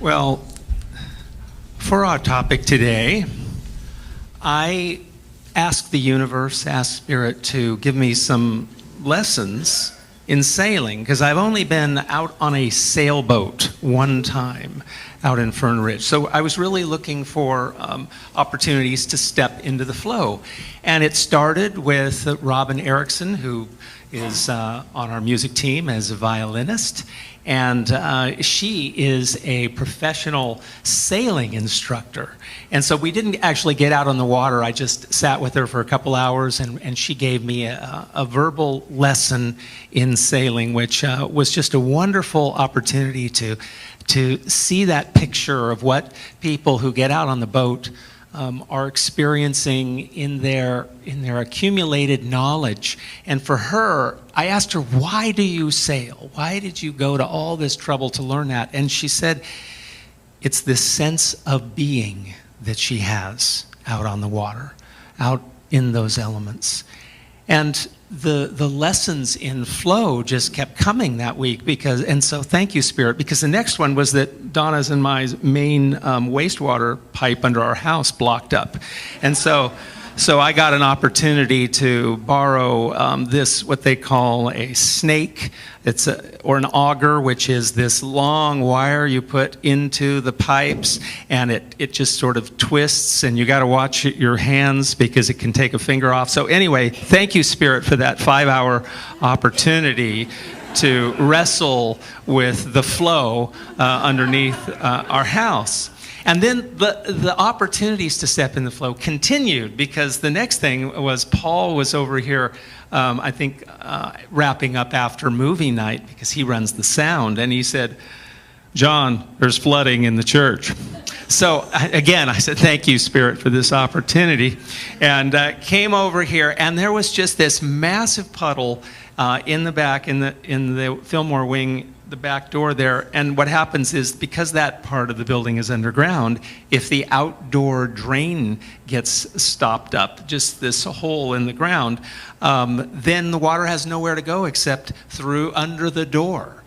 Well, for our topic today, I asked the universe, asked Spirit to give me some lessons in sailing, because I've only been out on a sailboat one time out in Fern Ridge. So I was really looking for opportunities to step into the flow. And it started with Robin Erickson, who is on our music team as a violinist. And she is a professional sailing instructor. And so we didn't actually get out on the water. I just sat with her for a couple hours, and she gave me a verbal lesson in sailing, which was just a wonderful opportunity to see that picture of what people who get out on the boat are experiencing in their accumulated knowledge. And for her, I asked her, why do you sail? Why did you go to all this trouble to learn that? And she said, it's this sense of being that she has out on the water, out in those elements. And the lessons in flow just kept coming that week, and so thank you, Spirit, because the next one was that Donna's and my main wastewater pipe under our house blocked up. And so I got an opportunity to borrow this, what they call a snake, or an auger, which is this long wire you put into the pipes, and it just sort of twists, and you got to watch your hands because it can take a finger off. So anyway, thank you, Spirit, for that 5-hour opportunity to wrestle with the flow underneath our house. And then the opportunities to step in the flow continued, because the next thing was Paul was over here, I think, wrapping up after movie night, because he runs the sound, and he said, John, there's flooding in the church. So again, I said, thank you, Spirit, for this opportunity, and came over here, and there was just this massive puddle in the back, in the Fillmore wing, the back door there. And what happens is, because that part of the building is underground, if the outdoor drain gets stopped up, just this hole in the ground, then the water has nowhere to go except through under the door.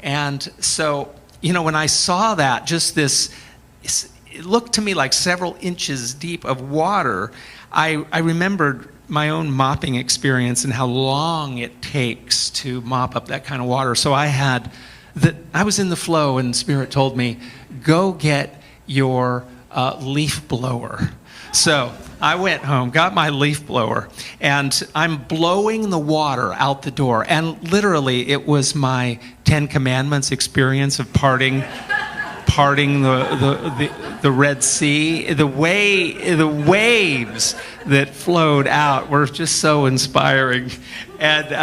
And so, when I saw that, just this, it looked to me like several inches deep of water, I remembered my own mopping experience and how long it takes to mop up that kind of water. So I was in the flow, and Spirit told me, go get your leaf blower. So I went home, got my leaf blower, and I'm blowing the water out the door. And literally, it was my 10 Commandments experience of parting the Red Sea. The waves that flowed out were just so inspiring. And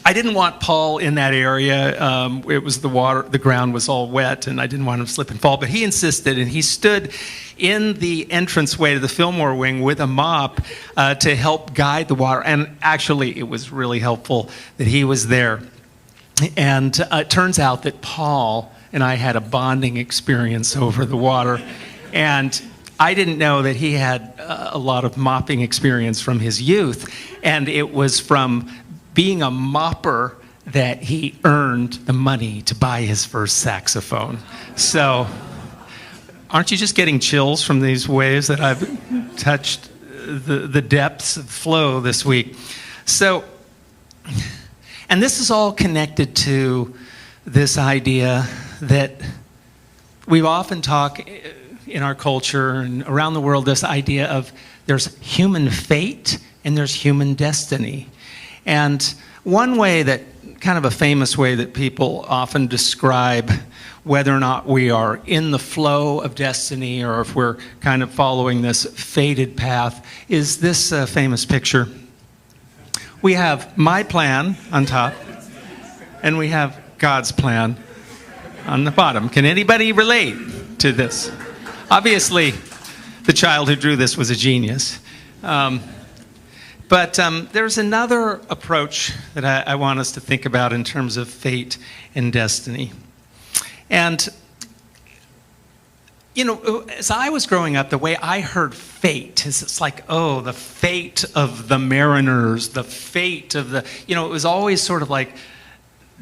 I didn't want Paul in that area. It was the ground was all wet, and I didn't want him to slip and fall. But he insisted, and he stood in the entranceway to the Fillmore wing with a mop to help guide the water. And actually, it was really helpful that he was there. And it turns out that Paul and I had a bonding experience over the water. And I didn't know that he had a lot of mopping experience from his youth. And it was from being a mopper that he earned the money to buy his first saxophone. So, aren't you just getting chills from these waves that I've touched the depths of flow this week? So, and this is all connected to this idea that we often talk in our culture and around the world, this idea of there's human fate and there's human destiny. And one way that, kind of a famous way that people often describe whether or not we are in the flow of destiny or if we're kind of following this fated path is this famous picture. We have my plan on top, and we have God's plan on the bottom. Can anybody relate to this? Obviously, the child who drew this was a genius. But there's another approach that I want us to think about in terms of fate and destiny. And, as I was growing up, the way I heard fate is it's like, oh, the fate of the mariners, the fate of the, it was always sort of like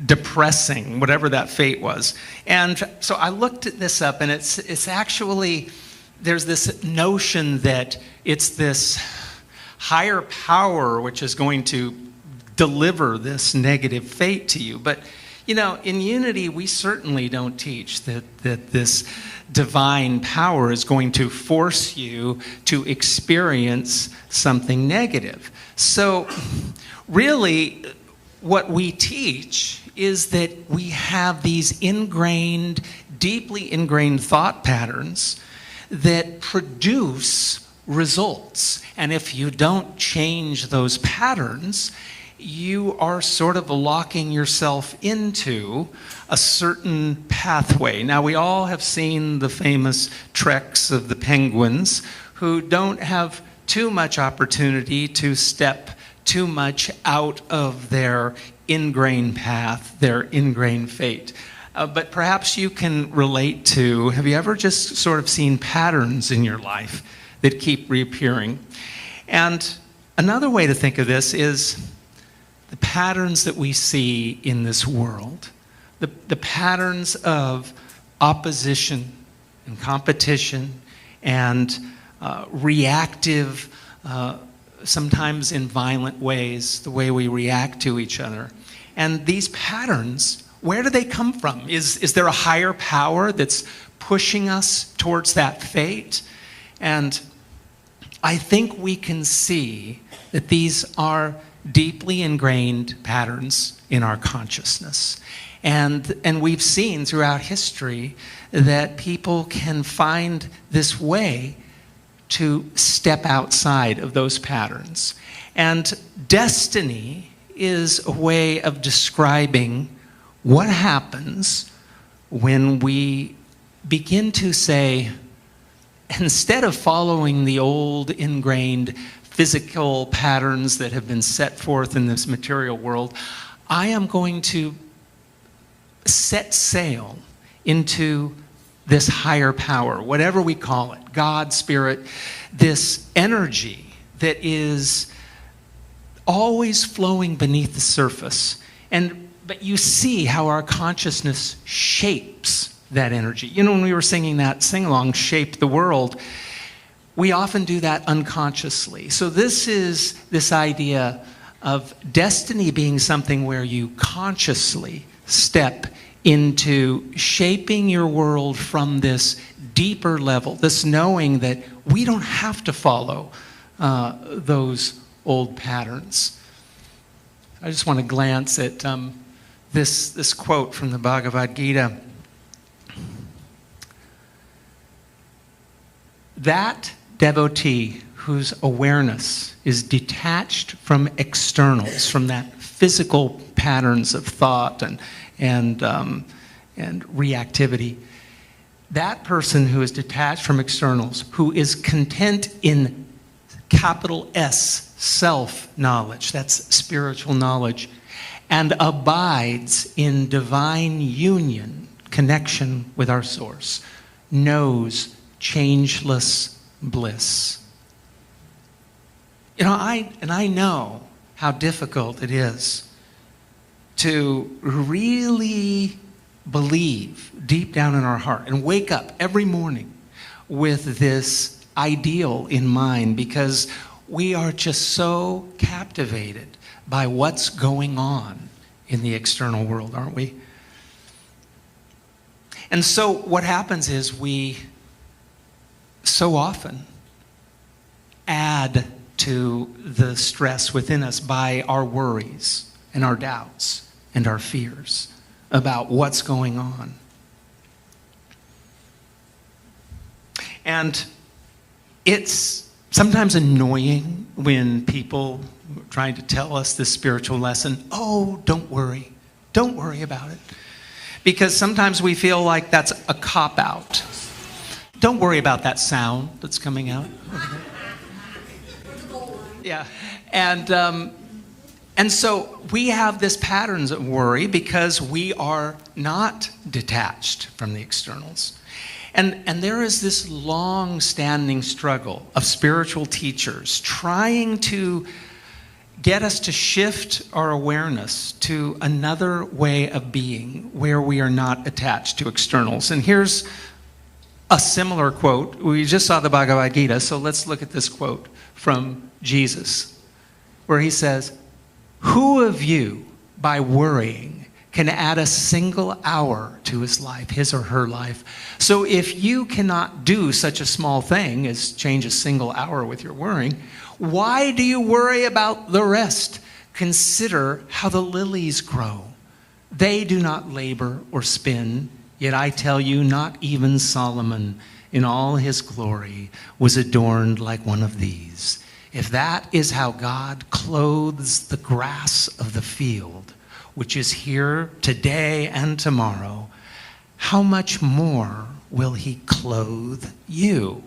depressing, whatever that fate was. And so I looked this up, and it's actually, there's this notion that it's this higher power which is going to deliver this negative fate to you. But, you know, in Unity, we certainly don't teach that this divine power is going to force you to experience something negative. So really, what we teach is that we have these ingrained, deeply ingrained thought patterns that produce results. And if you don't change those patterns, you are sort of locking yourself into a certain pathway. Now, we all have seen the famous treks of the penguins who don't have too much opportunity to step too much out of their ingrained path, their ingrained fate. But perhaps you can relate to, have you ever just sort of seen patterns in your life that keep reappearing? And another way to think of this is the patterns that we see in this world, the patterns of opposition and competition and reactive, sometimes in violent ways, the way we react to each other. And these patterns, where do they come from? Is there a higher power that's pushing us towards that fate? And I think we can see that these are deeply ingrained patterns in our consciousness. And we've seen throughout history that people can find this way to step outside of those patterns. And destiny is a way of describing what happens when we begin to say, instead of following the old ingrained physical patterns that have been set forth in this material world, I am going to set sail into this higher power, whatever we call it, God, Spirit, this energy that is always flowing beneath the surface. But you see how our consciousness shapes that energy. You know, when we were singing that sing-along, Shape the World, we often do that unconsciously. So this is this idea of destiny being something where you consciously step into shaping your world from this deeper level, this knowing that we don't have to follow those old patterns. I just want to glance at this quote from the Bhagavad Gita. That devotee whose awareness is detached from externals, from that physical patterns of thought and reactivity, that person who is detached from externals, who is content in capital S, self-knowledge, that's spiritual knowledge, and abides in divine union, connection with our source, knows changeless bliss. You know, I know how difficult it is to really believe deep down in our heart and wake up every morning with this ideal in mind, because we are just so captivated by what's going on in the external world, aren't we? And so what happens is we so often add to the stress within us by our worries and our doubts and our fears about what's going on. And it's sometimes annoying when people are trying to tell us this spiritual lesson, oh, don't worry about it. Because sometimes we feel like that's a cop-out. Don't worry about that sound that's coming out. Yeah, and so we have this patterns of worry because we are not detached from the externals. And there is this long-standing struggle of spiritual teachers trying to get us to shift our awareness to another way of being where we are not attached to externals. And here's a similar quote. We just saw the Bhagavad Gita, so let's look at this quote from Jesus, where he says, "Who of you, by worrying, can add a single hour to his life, his or her life? So if you cannot do such a small thing as change a single hour with your worrying, why do you worry about the rest? Consider how the lilies grow. They do not labor or spin, yet I tell you, not even Solomon in all his glory was adorned like one of these. If that is how God clothes the grass of the field, which is here today and tomorrow, how much more will he clothe you?"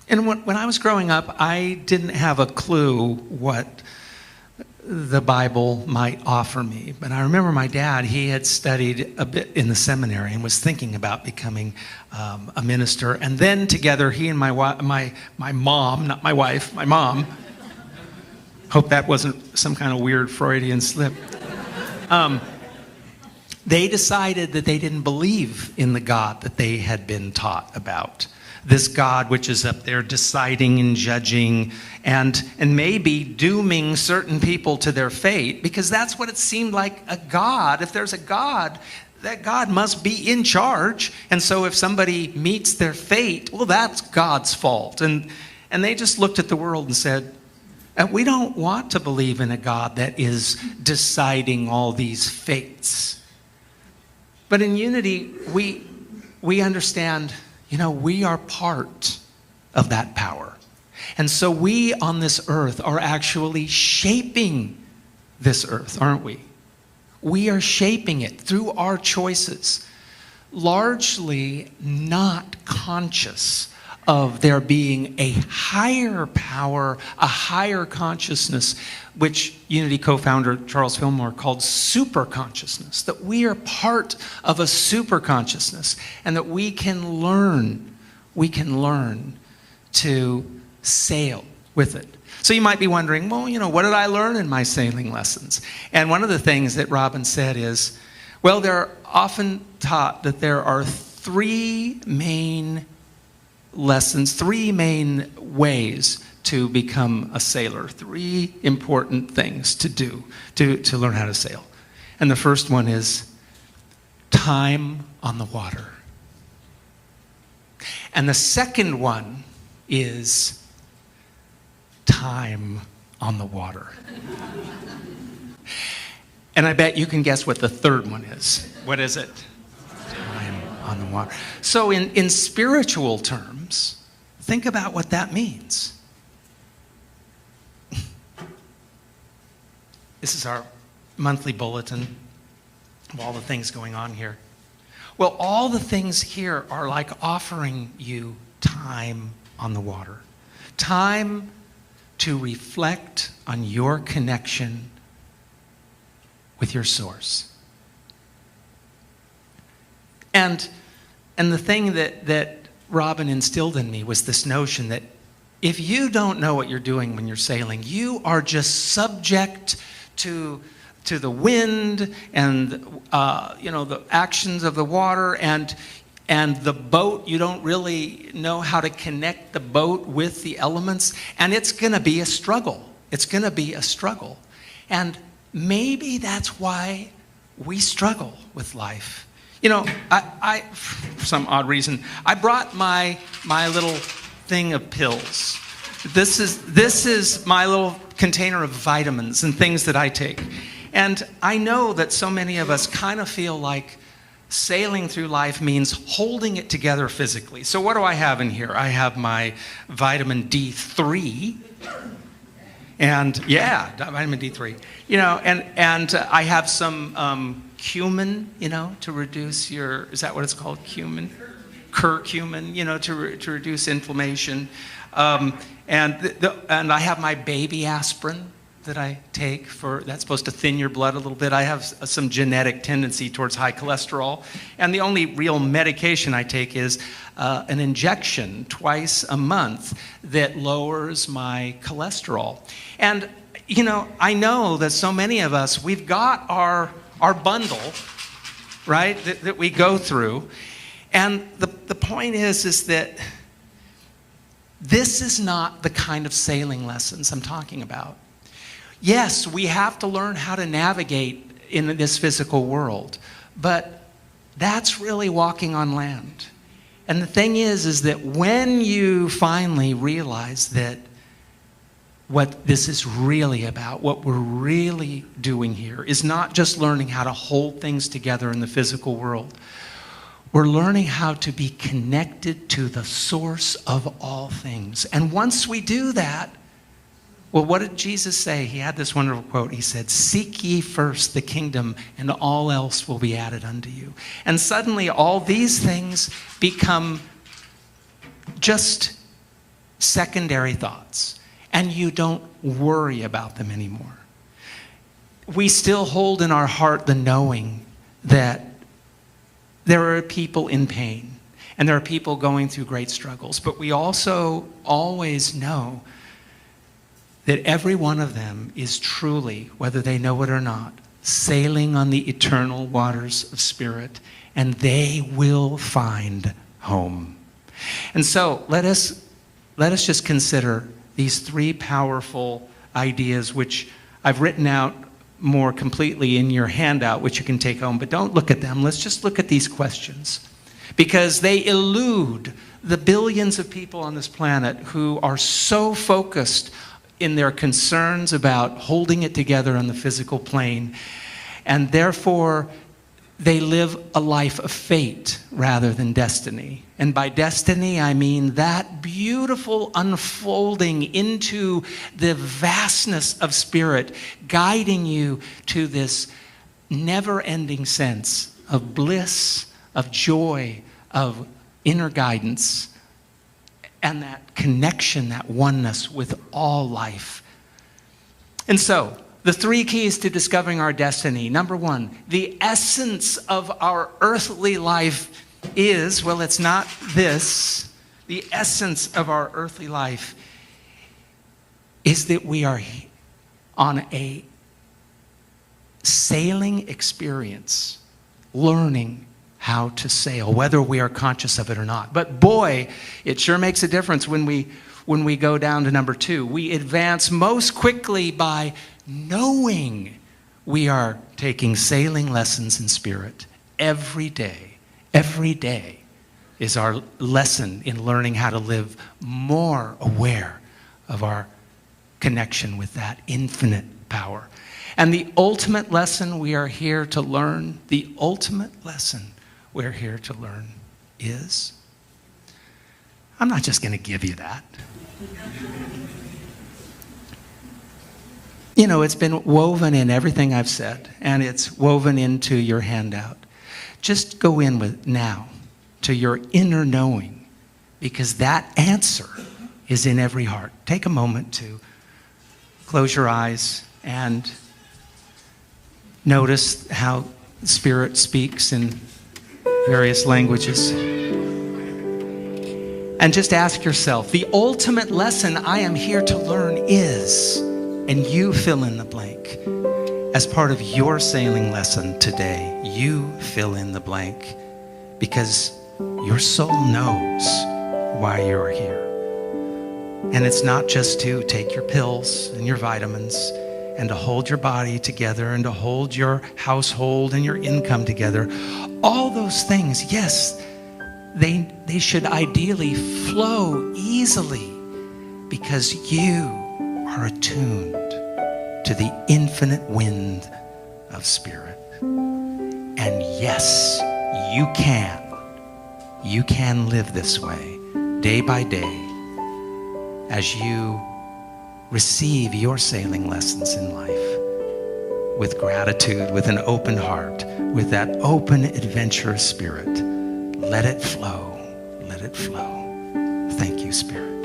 And when I was growing up, I didn't have a clue what the Bible might offer me. But I remember my dad, he had studied a bit in the seminary and was thinking about becoming a minister. And then together, he and my mom, not my wife, my mom, hope that wasn't some kind of weird Freudian slip, they decided that they didn't believe in the God that they had been taught about. This God which is up there deciding and judging and maybe dooming certain people to their fate, because that's what it seemed like a God. If there's a God, that God must be in charge. And so if somebody meets their fate, well, that's God's fault. And they just looked at the world and said, we don't want to believe in a God that is deciding all these fates. But in unity, we understand, we are part of that power. And so we on this earth are actually shaping this earth, aren't we? We are shaping it through our choices, largely not conscious of there being a higher power, a higher consciousness, which Unity co-founder Charles Fillmore called super consciousness, that we are part of a super consciousness and that we can learn to sail with it. So you might be wondering, well, what did I learn in my sailing lessons? And one of the things that Robin said is, well, they're often taught that there are three main lessons, three main ways to become a sailor, three important things to do to learn how to sail. And the first one is time on the water. And the second one is time on the water. And I bet you can guess what the third one is. What is it? Time on the water. So in spiritual terms, think about what that means. This is our monthly bulletin of all the things going on here. Well, all the things here are like offering you time on the water. Time to reflect on your connection with your source. And the thing that Robin instilled in me was this notion that if you don't know what you're doing when you're sailing, you are just subject to the wind and the actions of the water and the boat. You don't really know how to connect the boat with the elements, and it's going to be a struggle. It's going to be a struggle. And maybe that's why we struggle with life. I for some odd reason, I brought my little thing of pills. This is my little container of vitamins and things that I take. And I know that so many of us kind of feel like sailing through life means holding it together physically. So what do I have in here? I have my vitamin D3. And yeah, vitamin D3. And I have some cumin, to reduce is that what it's called? Cumin? Curcumin, to reduce inflammation. And I have my baby aspirin that I take that's supposed to thin your blood a little bit. I have some genetic tendency towards high cholesterol. And the only real medication I take is an injection twice a month that lowers my cholesterol. And, I know that so many of us, we've got our bundle, right, that we go through. And the point is that this is not the kind of sailing lessons I'm talking about. Yes, we have to learn how to navigate in this physical world, but that's really walking on land. And the thing is that when you finally realize that what this is really about, what we're really doing here, is not just learning how to hold things together in the physical world. We're learning how to be connected to the source of all things. And once we do that, well, what did Jesus say? He had this wonderful quote. He said, "Seek ye first the kingdom, and all else will be added unto you." And suddenly all these things become just secondary thoughts, and you don't worry about them anymore. We still hold in our heart the knowing that there are people in pain, and there are people going through great struggles, but we also always know that every one of them is truly, whether they know it or not, sailing on the eternal waters of spirit, and they will find home. And so let us just consider these three powerful ideas, which I've written out more completely in your handout, which you can take home, but don't look at them. Let's just look at these questions, because they elude the billions of people on this planet who are so focused in their concerns about holding it together on the physical plane, and therefore they live a life of fate rather than destiny. And by destiny, I mean that beautiful unfolding into the vastness of spirit, guiding you to this never-ending sense of bliss, of joy, of inner guidance, and that connection, that oneness with all life. And so, the three keys to discovering our destiny. Number one, the essence of our earthly life is, well, it's not this. The essence of our earthly life is that we are on a sailing experience, learning how to sail, whether we are conscious of it or not. But boy, it sure makes a difference when we go down to number two. We advance most quickly by knowing we are taking sailing lessons in spirit every day. Every day is our lesson in learning how to live more aware of our connection with that infinite power. And the ultimate lesson we are here to learn, the ultimate lesson we're here to learn is, I'm not just going to give you that. It's been woven in everything I've said, and it's woven into your handout. Just go in with now to your inner knowing, because that answer is in every heart. Take a moment to close your eyes and notice how Spirit speaks in various languages. And just ask yourself, the ultimate lesson I am here to learn is, and you fill in the blank. As part of your sailing lesson today, you fill in the blank, because your soul knows why you're here. And it's not just to take your pills and your vitamins and to hold your body together and to hold your household and your income together. All those things, yes, they should ideally flow easily, because you are attuned to the infinite wind of spirit. And yes, you can live this way day by day as you receive your sailing lessons in life with gratitude, with an open heart, with that open, adventurous spirit. Let it flow. Let it flow. Thank you, Spirit.